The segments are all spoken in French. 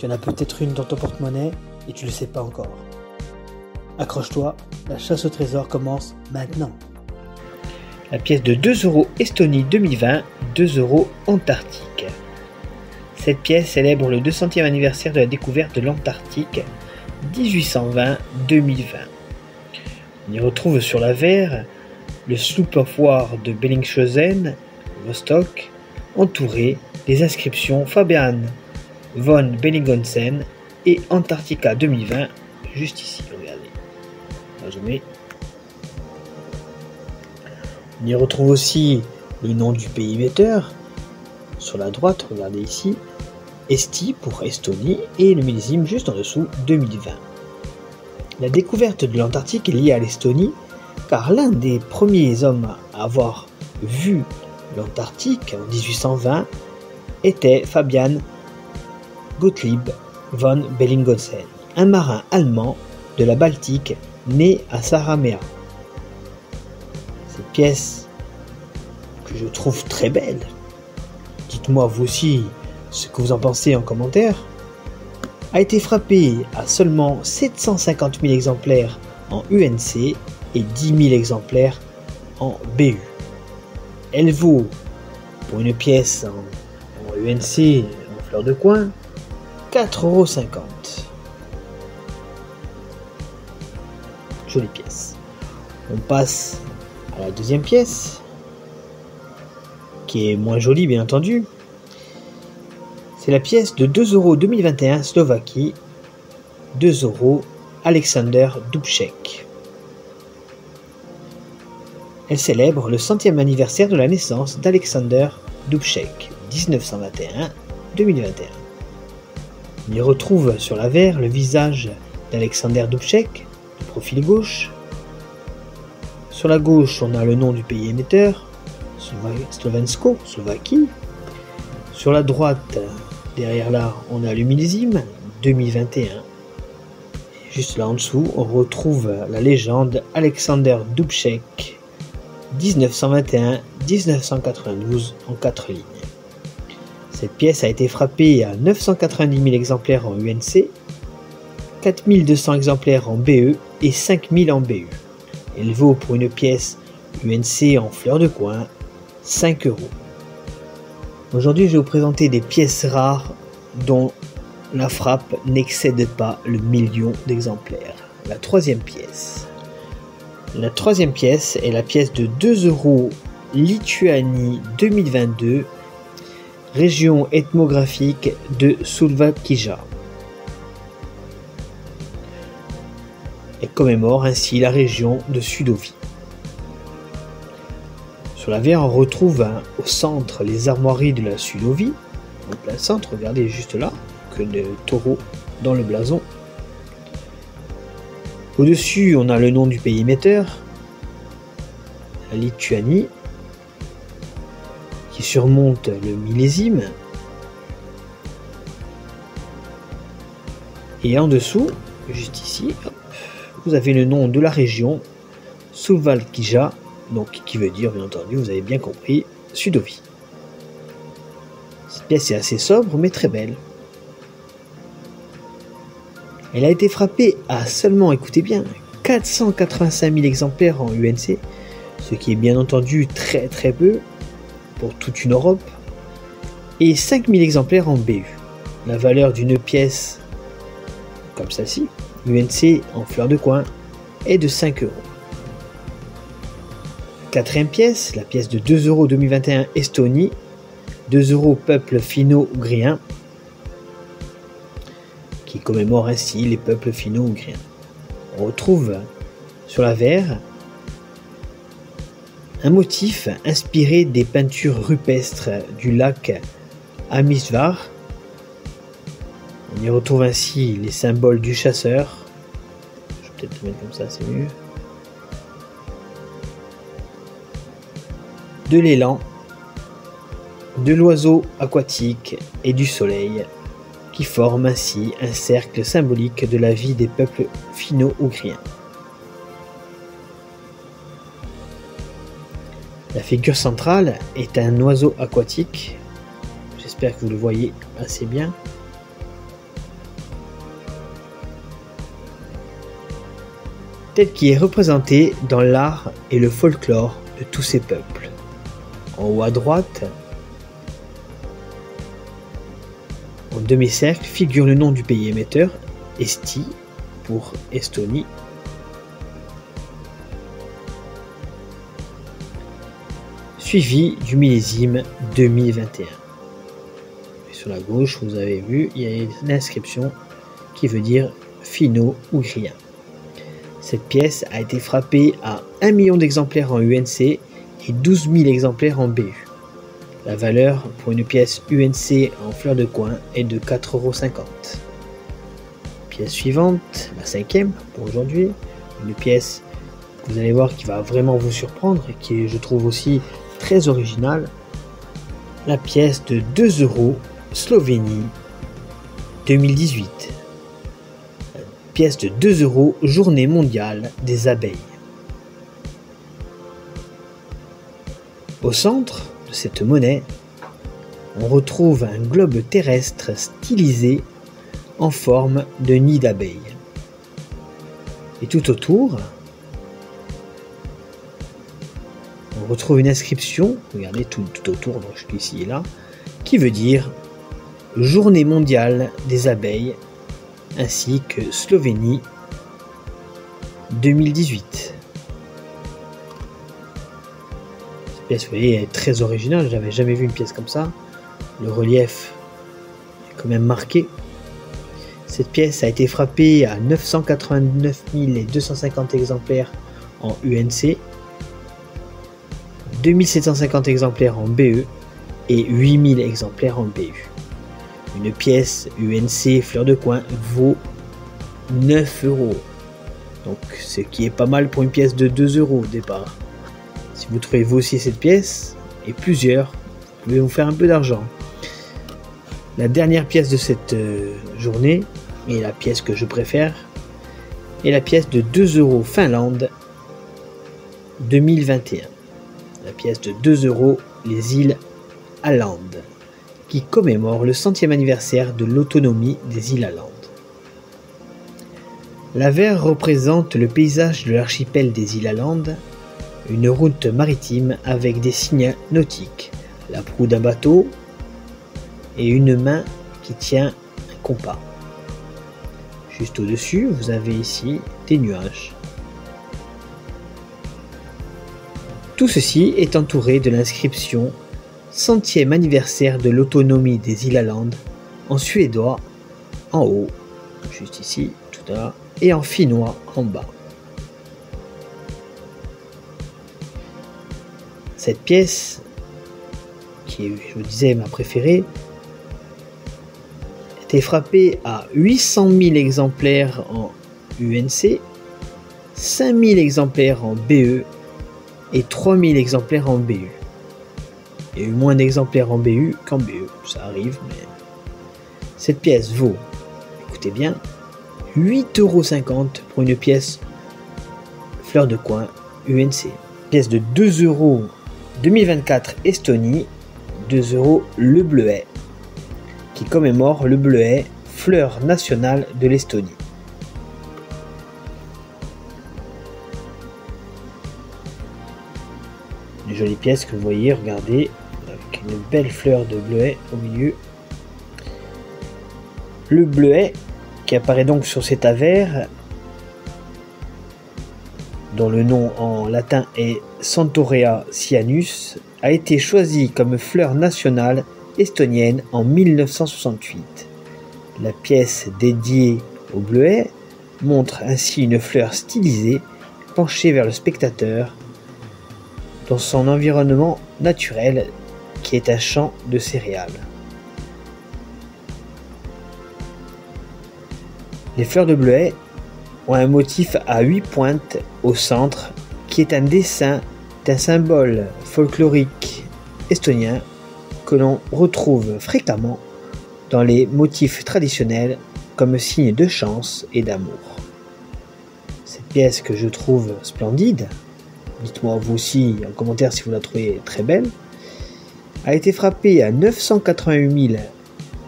Tu en as peut-être une dans ton porte-monnaie et tu ne le sais pas encore. Accroche-toi, la chasse au trésor commence maintenant. La pièce de 2 € Estonie 2020, 2 € Antarctique. Cette pièce célèbre le 200e anniversaire de la découverte de l'Antarctique, 1820-2020. On y retrouve sur l'avers le sloop of war de Bellingshausen, Vostok, entouré des inscriptions Fabian von Bellingshausen et Antarctica 2020, juste ici, regardez. On va zoomer. On y retrouve aussi le nom du pays émetteur, sur la droite, regardez ici, Esti pour Estonie, et le millésime juste en dessous, 2020. La découverte de l'Antarctique est liée à l'Estonie, car l'un des premiers hommes à avoir vu l'Antarctique en 1820 était Fabian Gottlieb von Bellingshausen, un marin allemand de la Baltique né à Saaremaa. Cette pièce que je trouve très belle, dites-moi vous aussi ce que vous en pensez en commentaire, a été frappée à seulement 750 000 exemplaires en UNC et 10 000 exemplaires en BU. Elle vaut, pour une pièce en UNC en fleur de coin, 4,50 €. Jolie pièce. On passe à la deuxième pièce, qui est moins jolie bien entendu. C'est la pièce de 2 € 2021 Slovaquie, 2 € Alexander Dubček. Elle célèbre le 100e anniversaire de la naissance d'Alexander Dubček, 1921-2021. On y retrouve sur l'avers le visage d'Alexander Dubček, de profil gauche. Sur la gauche, on a le nom du pays émetteur, Slovensko, Slovaquie. Sur la droite, derrière là, on a le millésime, 2021. Et juste là en dessous, on retrouve la légende Alexander Dubček, 1921-1992 en 4 lignes. Cette pièce a été frappée à 990 000 exemplaires en UNC, 4200 exemplaires en BE et 5000 en BU. Elle vaut pour une pièce UNC en fleur de coin 5 €. Aujourd'hui, je vais vous présenter des pièces rares dont la frappe n'excède pas le million d'exemplaires. La troisième pièce. La troisième pièce est la pièce de 2 € Lituanie 2022, région ethnographique de Suvalkija. Elle commémore ainsi la région de Sudovie. Sur l'avers, on retrouve au centre les armoiries de la Sudovie. En plein centre, regardez juste là, que le taureau dans le blason. Au-dessus, on a le nom du pays émetteur, la Lituanie, qui surmonte le millésime. Et en dessous, juste ici, hop, vous avez le nom de la région, Suvalkija, donc qui veut dire, bien entendu, vous avez bien compris, Sudovie. Cette pièce est assez sobre, mais très belle. Elle a été frappée à seulement, écoutez bien, 485 000 exemplaires en UNC, ce qui est bien entendu très très peu pour toute une Europe, et 5 000 exemplaires en BU. La valeur d'une pièce comme celle-ci, UNC en fleur de coin, est de 5 €. Quatrième pièce, la pièce de 2 € 2021 Estonie, 2 € peuple finno-ougriens, qui commémore ainsi les peuples finno-ougriens. On retrouve sur l'avers un motif inspiré des peintures rupestres du lac Amisvar. On y retrouve ainsi les symboles du chasseur. Je vais peut-être le mettre comme ça, c'est mieux. De l'élan, de l'oiseau aquatique et du soleil, qui forment ainsi un cercle symbolique de la vie des peuples finno-ougriens. La figure centrale est un oiseau aquatique, j'espère que vous le voyez assez bien. tel qu'il est représenté dans l'art et le folklore de tous ces peuples. En haut à droite, en demi-cercle, figure le nom du pays émetteur, Eesti pour Estonie, suivi du millésime 2021. Et sur la gauche, vous avez vu, il y a une inscription qui veut dire finno-ougriens. Cette pièce a été frappée à 1 million d'exemplaires en UNC et 12 000 exemplaires en BU. La valeur pour une pièce UNC en fleur de coin est de 4,50 €. Pièce suivante, la 5e pour aujourd'hui, une pièce que vous allez voir qui va vraiment vous surprendre et qui est, je trouve aussi très originale. La pièce de 2 € Slovénie 2018. Pièce de 2 € Journée mondiale des abeilles. Au centre de cette monnaie, on retrouve un globe terrestre stylisé en forme de nid d'abeilles. Et tout autour, on retrouve une inscription, regardez tout autour, donc ici et là, qui veut dire Journée mondiale des abeilles, ainsi que Slovénie 2018. Cette pièce, vous voyez, est très originale, j'avais jamais vu une pièce comme ça. Le relief est quand même marqué. Cette pièce a été frappée à 989 250 exemplaires en UNC, 2750 exemplaires en BE et 8000 exemplaires en BU. Une pièce UNC fleur de coin vaut 9 €. Donc ce qui est pas mal pour une pièce de 2 € au départ. Si vous trouvez vous aussi cette pièce, et plusieurs, vous pouvez vous faire un peu d'argent. La dernière pièce de cette journée, et la pièce que je préfère, est la pièce de 2 € Finlande 2021. La pièce de 2 € les îles Åland, qui commémore le 100e anniversaire de l'autonomie des îles Åland. L'avers représente le paysage de l'archipel des îles Åland, une route maritime avec des signes nautiques, la proue d'un bateau et une main qui tient un compas. Juste au-dessus, vous avez ici des nuages. Tout ceci est entouré de l'inscription 100e anniversaire de l'autonomie des îles Åland en suédois en haut, juste ici, tout là, et en finnois en bas. Cette pièce, qui est, je vous disais, ma préférée, était frappée à 800 000 exemplaires en UNC, 5000 exemplaires en BE et 3000 exemplaires en BU. Il y a eu moins d'exemplaires en BU qu'en BE, ça arrive, mais cette pièce vaut, écoutez bien, 8,50 € pour une pièce fleur de coin UNC. Pièce de 2 € 2024 Estonie, 2 € le bleuet, qui commémore le bleuet, fleur nationale de l'Estonie. Une jolie pièce que vous voyez, regardez, avec une belle fleur de bleuet au milieu. Le bleuet, qui apparaît donc sur cet avers, dont le nom en latin est Centaurea cyanus, a été choisi comme fleur nationale estonienne en 1968. La pièce dédiée au bleuet montre ainsi une fleur stylisée penchée vers le spectateur dans son environnement naturel qui est un champ de céréales. Les fleurs de bleuet ont un motif à 8 pointes au centre qui est un dessin d'un symbole folklorique estonien que l'on retrouve fréquemment dans les motifs traditionnels comme signe de chance et d'amour. Cette pièce que je trouve splendide, dites-moi vous aussi en commentaire si vous la trouvez très belle, a été frappée à 988 000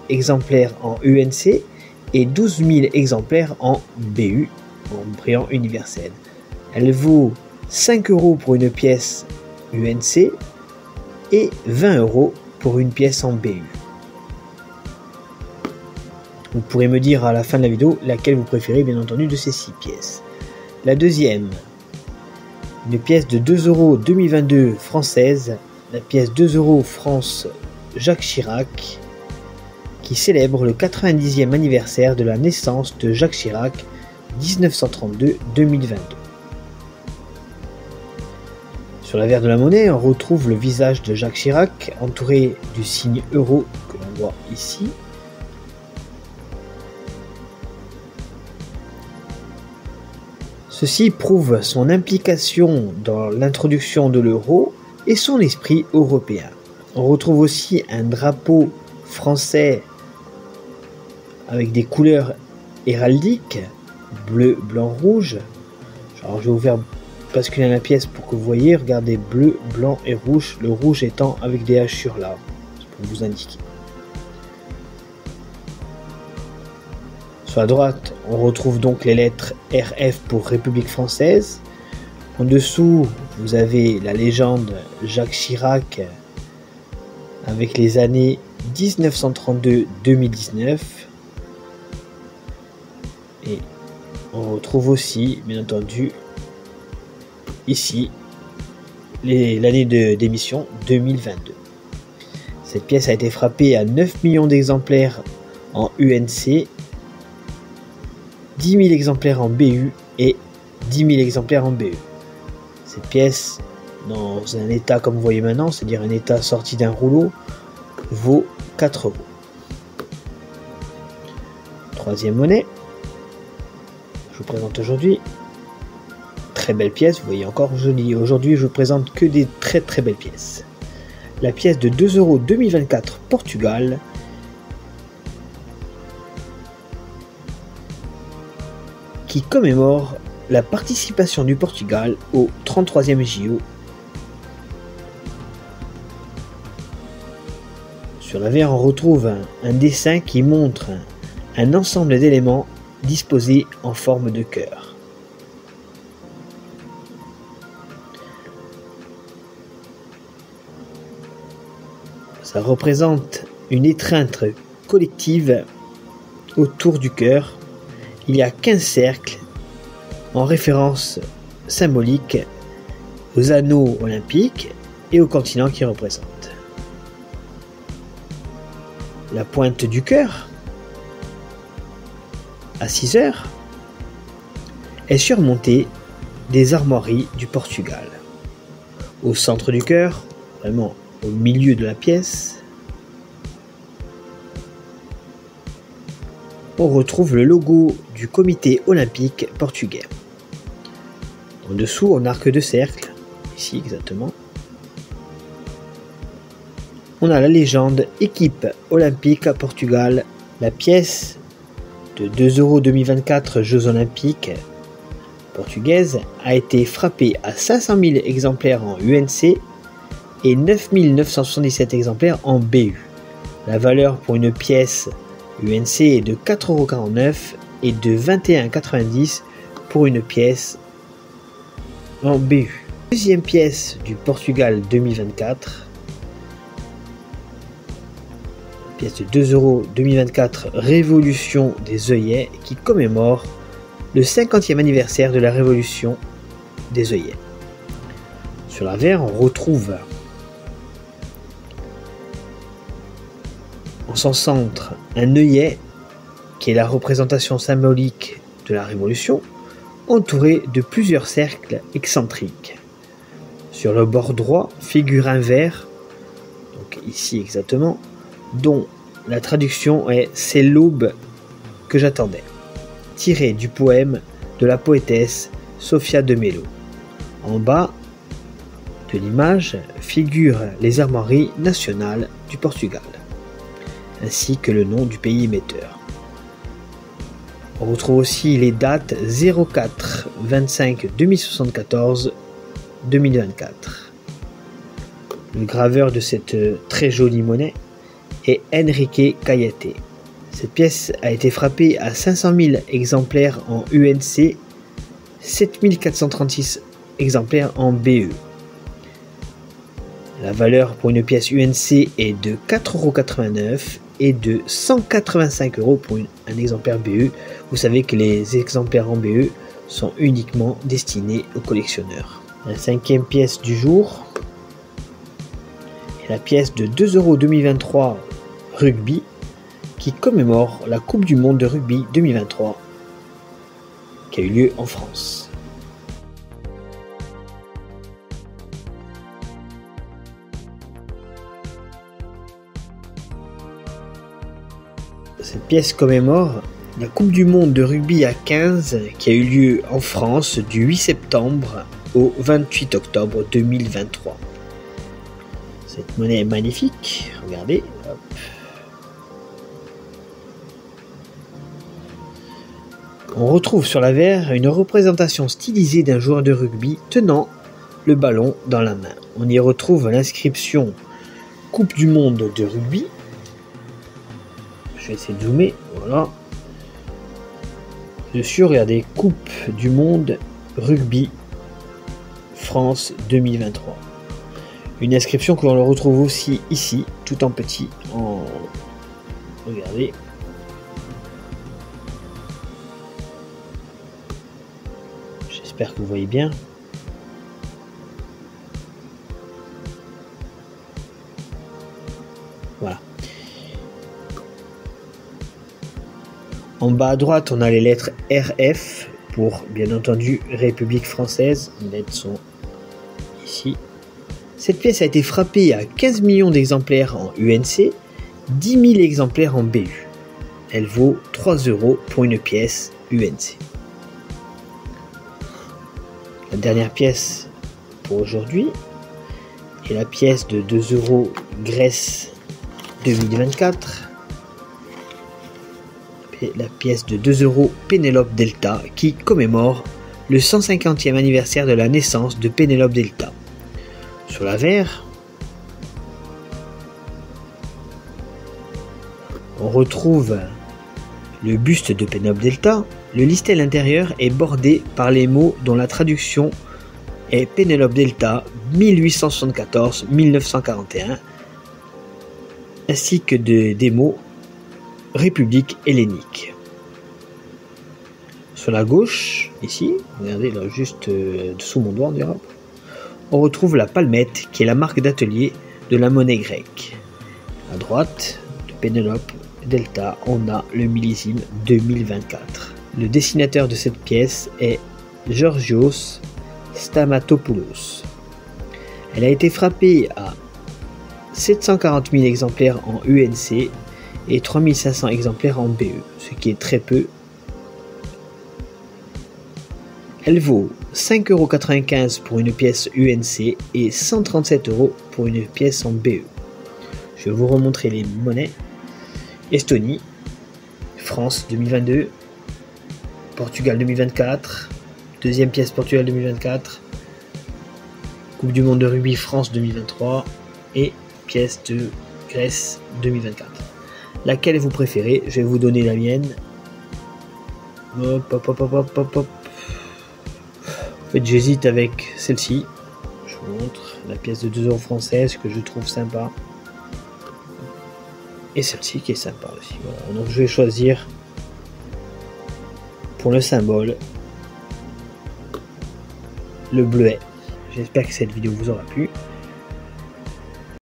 exemplaires en UNC et 12 000 exemplaires en BU, en brillant universel. Elle vaut 5 € pour une pièce UNC et 20 € pour une pièce en BU. Vous pourrez me dire à la fin de la vidéo laquelle vous préférez, bien entendu, de ces 6 pièces. La deuxième, une pièce de 2 € 2022 française, la pièce 2 € France Jacques Chirac, qui célèbre le 90e anniversaire de la naissance de Jacques Chirac, 1932-2022. Sur l'avers de la monnaie, on retrouve le visage de Jacques Chirac, entouré du signe euro que l'on voit ici. Ceci prouve son implication dans l'introduction de l'euro et son esprit européen. On retrouve aussi un drapeau français avec des couleurs héraldiques, bleu, blanc, rouge. Alors je vais vous faire basculer la pièce pour que vous voyez, regardez, bleu, blanc et rouge, le rouge étant avec des hachures là, pour vous indiquer. Sur la droite, on retrouve donc les lettres RF pour République française. En dessous, vous avez la légende Jacques Chirac avec les années 1932-2019. Et on retrouve aussi, bien entendu, ici, l'année d'émission 2022. Cette pièce a été frappée à 9 millions d'exemplaires en UNC, 10 000 exemplaires en BU et 10 000 exemplaires en BE. Cette pièce, dans un état comme vous voyez maintenant, c'est-à-dire un état sorti d'un rouleau, vaut 4 €. Troisième monnaie, je vous présente aujourd'hui, très belle pièce, vous voyez encore joli. Aujourd'hui, je vous présente que des très belles pièces. La pièce de 2 € 2024 Portugal, qui commémore la participation du Portugal au 33e JO. Sur l'avers, on retrouve un dessin qui montre un ensemble d'éléments disposés en forme de cœur. Ça représente une étreinte collective autour du cœur. Il y a 15 cercles en référence symbolique aux anneaux olympiques et au continent qui représentent. La pointe du cœur, à 6 heures, est surmontée des armoiries du Portugal. Au centre du cœur, vraiment au milieu de la pièce, on retrouve le logo du comité olympique portugais. En dessous, en arc de cercle, ici exactement, on a la légende équipe olympique à Portugal. La pièce de 2 € 2024 Jeux olympiques portugaise a été frappée à 500 000 exemplaires en UNC et 9 977 exemplaires en BU. La valeur pour une pièce UNC est de 4,49 € et de 21,90 € pour une pièce en BU. Deuxième pièce du Portugal 2024. Pièce de 2 € 2024 Révolution des œillets qui commémore le 50e anniversaire de la Révolution des œillets. Sur l'avers, on retrouve en son centre un œillet qui est la représentation symbolique de la Révolution, entouré de plusieurs cercles excentriques. Sur le bord droit figure un vers, donc ici exactement, dont la traduction est « C'est l'aube que j'attendais », tiré du poème de la poétesse Sofia de Mello. En bas de l'image figurent les armoiries nationales du Portugal, ainsi que le nom du pays émetteur. On retrouve aussi les dates 04 25 2074 2024. Le graveur de cette très jolie monnaie est Enrique Cayete. Cette pièce a été frappée à 500 000 exemplaires en UNC, 7436 exemplaires en BE. La valeur pour une pièce UNC est de 4,89 € et de 185 € pour un exemplaire BE. Vous savez que les exemplaires en BE sont uniquement destinés aux collectionneurs. La cinquième pièce du jour est la pièce de 2 € 2023 rugby qui commémore la Coupe du Monde de rugby 2023 qui a eu lieu en France. Cette pièce commémore la Coupe du Monde de rugby à 15 qui a eu lieu en France du 8 septembre au 28 octobre 2023. Cette monnaie est magnifique, regardez. Hop. On retrouve sur l'avers une représentation stylisée d'un joueur de rugby tenant le ballon dans la main. On y retrouve l'inscription Coupe du Monde de rugby. Je vais essayer de zoomer, voilà. Dessus, regardez, Coupe du Monde rugby France 2023. Une inscription que l'on retrouve aussi ici, tout en petit, regardez. J'espère que vous voyez bien. Voilà. En bas à droite, on a les lettres RF pour, bien entendu, République française. Les lettres sont ici. Cette pièce a été frappée à 15 millions d'exemplaires en UNC, 10 000 exemplaires en BU. Elle vaut 3 € pour une pièce UNC. La dernière pièce pour aujourd'hui est la pièce de 2 € Grèce 2024. La pièce de 2 € Pénélope Delta qui commémore le 150e anniversaire de la naissance de Pénélope Delta. Sur l'avers, on retrouve le buste de Pénélope Delta. Le listel intérieur est bordé par les mots dont la traduction est Pénélope Delta 1874-1941 ainsi que des mots République hellénique. Sur la gauche, ici, regardez là juste dessous mon doigt on dira, on retrouve la palmette qui est la marque d'atelier de la monnaie grecque. À droite de Pénélope Delta, on a le millésime 2024. Le dessinateur de cette pièce est Georgios Stamatopoulos. Elle a été frappée à 740 000 exemplaires en UNC et 3500 exemplaires en BE, ce qui est très peu. Elle vaut 5,95 € pour une pièce UNC et 137 € pour une pièce en BE. Je vais vous remontrer les monnaies. Estonie, France 2022, Portugal 2024, deuxième pièce Portugal 2024, Coupe du Monde de rugby France 2023 et pièce de Grèce 2024. Laquelle vous préférez? Je vais vous donner la mienne. Hop, hop, hop, hop, hop, hop, hop. En fait, j'hésite avec celle-ci. Je vous montre la pièce de 2 € française que je trouve sympa. Et celle-ci qui est sympa aussi. Voilà. Donc je vais choisir pour le symbole le bleuet. J'espère que cette vidéo vous aura plu.